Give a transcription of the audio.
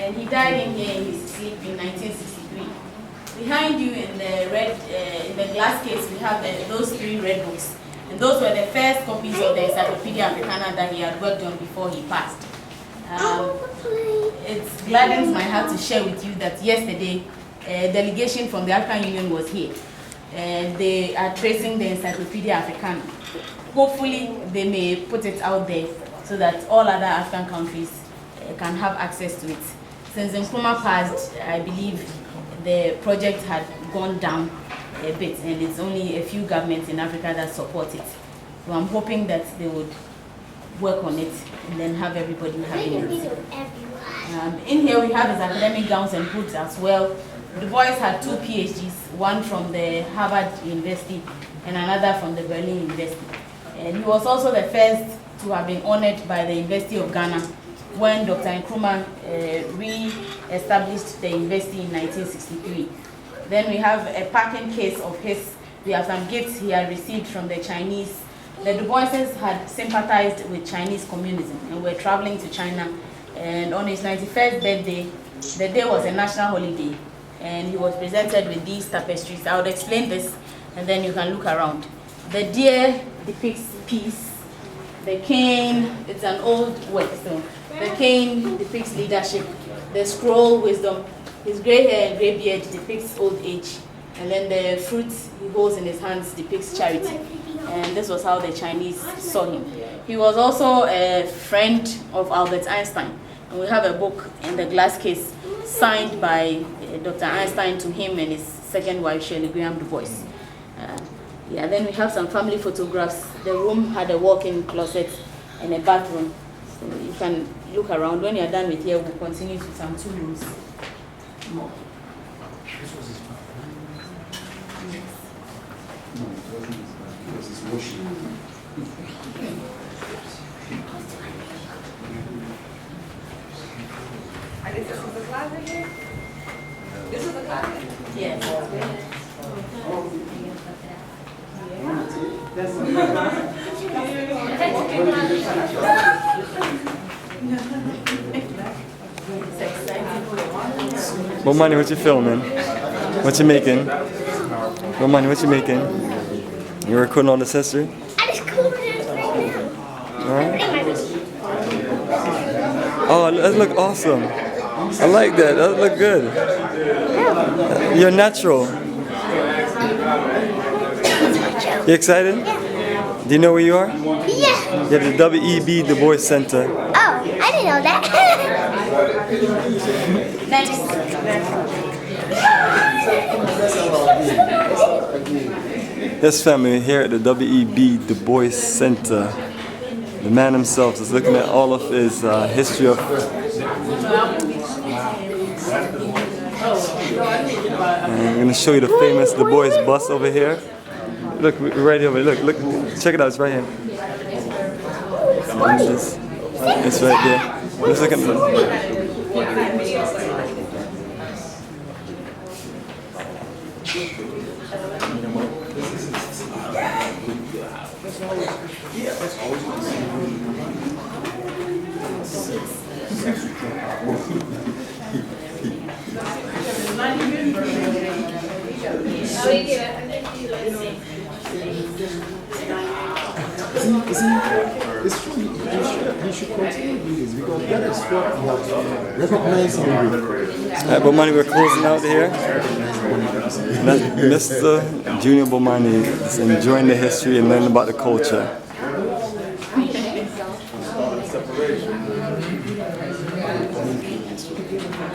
and he died in here in his sleep in 1963. Behind you in the glass case, we have those 3 red books. And those were the first copies of the Encyclopedia Africana that he had worked on before he passed. It gladdens my heart to share with you that yesterday, a delegation from the African Union was here. And they are tracing the Encyclopedia Africana. Hopefully, they may put it out there so that all other African countries can have access to it. Since Nkrumah passed, I believe the project had gone down a bit, and it's only a few governments in Africa that support it. So I'm hoping that they would work on it and then have everybody having it. In here we have his academic gowns and hoods as well. Du Bois had 2 PhDs, one from the Harvard University and another from the Berlin University. And he was also the first to have been honored by the University of Ghana when Dr. Nkrumah re-established the university in 1963. Then we have a packing case of his. We have some gifts he had received from the Chinese. The Du Boises had sympathized with Chinese communism and were traveling to China. And on his 91st birthday, the day was a national holiday, and he was presented with these tapestries. I would explain this, and then you can look around. The deer depicts peace. The cane, it's an old work, so the cane depicts leadership. The scroll, wisdom. His gray hair and gray beard depicts old age. And then the fruit he holds in his hands depicts charity. And this was how the Chinese saw him. He was also a friend of Albert Einstein. And we have a book in the glass case signed by Dr. Einstein to him and his second wife, Shirley Graham Du Bois. Then we have some family photographs. The room had a walk-in closet and a bathroom. So you can look around. When you're done with here, we'll continue to some 2 rooms more. This was his father. No, it wasn't his father. It was his washing. And this is the closet here? This is the closet? Yes. Bomani, what you filming? What you making? Bomani, what you making? You recording all this history? I just cooled it right now. Alright. Oh, that look awesome. I like that. That look good. You're natural. You excited? Yeah. Do you know where you are? Yeah. You're at the W.E.B. Du Bois Center. Oh, I didn't know that. Next. Yes, family, here at the W.E.B. Du Bois Center. The man himself is looking at all of his history of. And I'm going to show you the famous Du Bois bus over here. Look, right over here. Look, check it out. It's right here. It's right there. Let's look at the. It's true. He should continue doing this because that is what we have recognized him with. Alright, Bomani, we're closing out here. That's Mr. Junior Bomani is enjoying the history and learning about the culture.